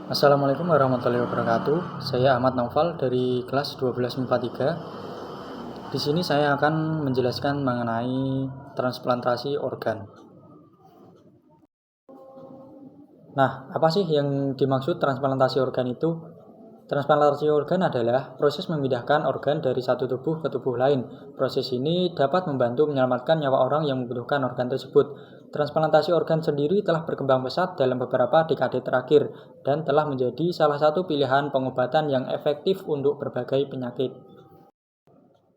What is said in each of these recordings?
Assalamualaikum warahmatullahi wabarakatuh. Saya Ahmad Naufal dari kelas 12 MIPA 3. Di sini saya akan menjelaskan mengenai transplantasi organ. Nah, apa sih yang dimaksud transplantasi organ itu? Transplantasi organ adalah proses memindahkan organ dari satu tubuh ke tubuh lain. Proses ini dapat membantu menyelamatkan nyawa orang yang membutuhkan organ tersebut. Transplantasi organ sendiri telah berkembang pesat dalam beberapa dekade terakhir dan telah menjadi salah satu pilihan pengobatan yang efektif untuk berbagai penyakit.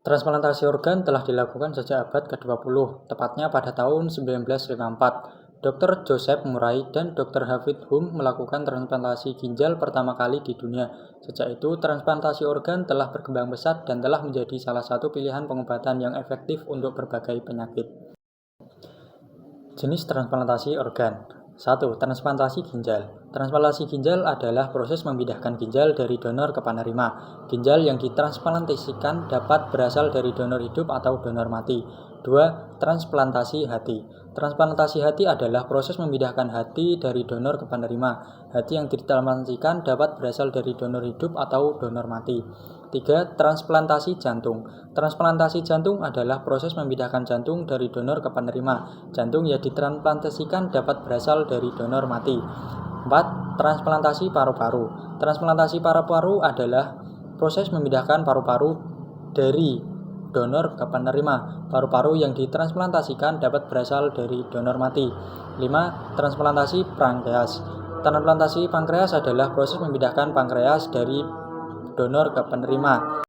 Transplantasi organ telah dilakukan sejak abad ke-20, tepatnya pada tahun 1954. Dr. Joseph Murray dan Dr. Hafid Hum melakukan transplantasi ginjal pertama kali di dunia. Sejak itu, transplantasi organ telah berkembang pesat dan telah menjadi salah satu pilihan pengobatan yang efektif untuk berbagai penyakit. Jenis transplantasi organ. 1. Transplantasi ginjal. Transplantasi ginjal adalah proses memindahkan ginjal dari donor ke penerima. Ginjal yang ditransplantasikan dapat berasal dari donor hidup atau donor mati. 2. Transplantasi hati. Transplantasi hati adalah proses memindahkan hati dari donor ke penerima. Hati yang ditransplantasikan dapat berasal dari donor hidup atau donor mati. 3. Transplantasi jantung. Transplantasi jantung adalah proses memindahkan jantung dari donor ke penerima. Jantung yang ditransplantasikan dapat berasal dari donor mati. 4. Transplantasi paru-paru. Transplantasi paru-paru adalah proses memindahkan paru-paru dari donor ke penerima. Paru-paru yang ditransplantasikan dapat berasal dari donor mati. 5. Transplantasi pankreas. Transplantasi pankreas adalah proses memindahkan pankreas dari donor ke penerima.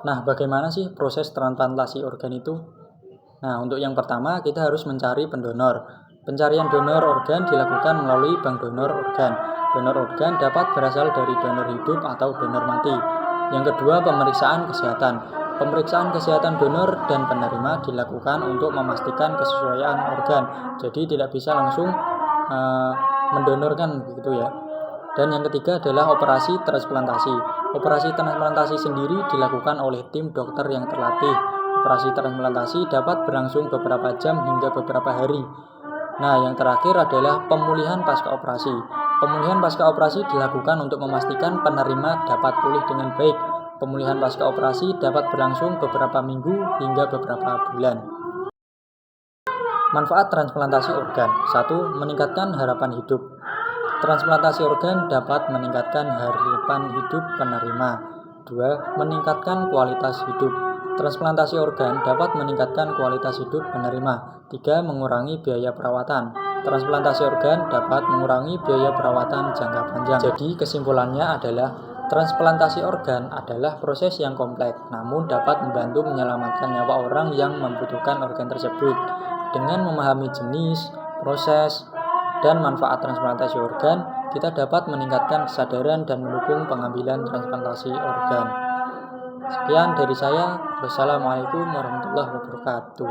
Nah, bagaimana sih proses transplantasi organ itu? Nah, untuk yang pertama kita harus mencari pendonor. Pencarian donor organ dilakukan melalui bank donor organ. Donor organ dapat berasal dari donor hidup atau donor mati. Yang kedua, pemeriksaan kesehatan. Pemeriksaan kesehatan donor dan penerima dilakukan untuk memastikan kesesuaian organ. Jadi tidak bisa langsung mendonorkan begitu ya. Dan yang ketiga adalah operasi transplantasi. Operasi transplantasi sendiri dilakukan oleh tim dokter yang terlatih. Operasi transplantasi dapat berlangsung beberapa jam hingga beberapa hari. Nah, yang terakhir adalah pemulihan pasca operasi. Pemulihan pasca operasi dilakukan untuk memastikan penerima dapat pulih dengan baik. Pemulihan pasca operasi dapat berlangsung beberapa minggu hingga beberapa bulan. Manfaat transplantasi organ. 1. Meningkatkan harapan hidup. Transplantasi organ dapat meningkatkan harapan hidup penerima. 2. Meningkatkan kualitas hidup. Transplantasi organ dapat meningkatkan kualitas hidup penerima. 3. Mengurangi biaya perawatan. Transplantasi organ dapat mengurangi biaya perawatan jangka panjang. Jadi kesimpulannya adalah transplantasi organ adalah proses yang kompleks, namun dapat membantu menyelamatkan nyawa orang yang membutuhkan organ tersebut. Dengan memahami jenis, proses, dan manfaat transplantasi organ, kita dapat meningkatkan kesadaran dan mendukung pengambilan transplantasi organ. Sekian dari saya. Wassalamualaikum warahmatullahi wabarakatuh.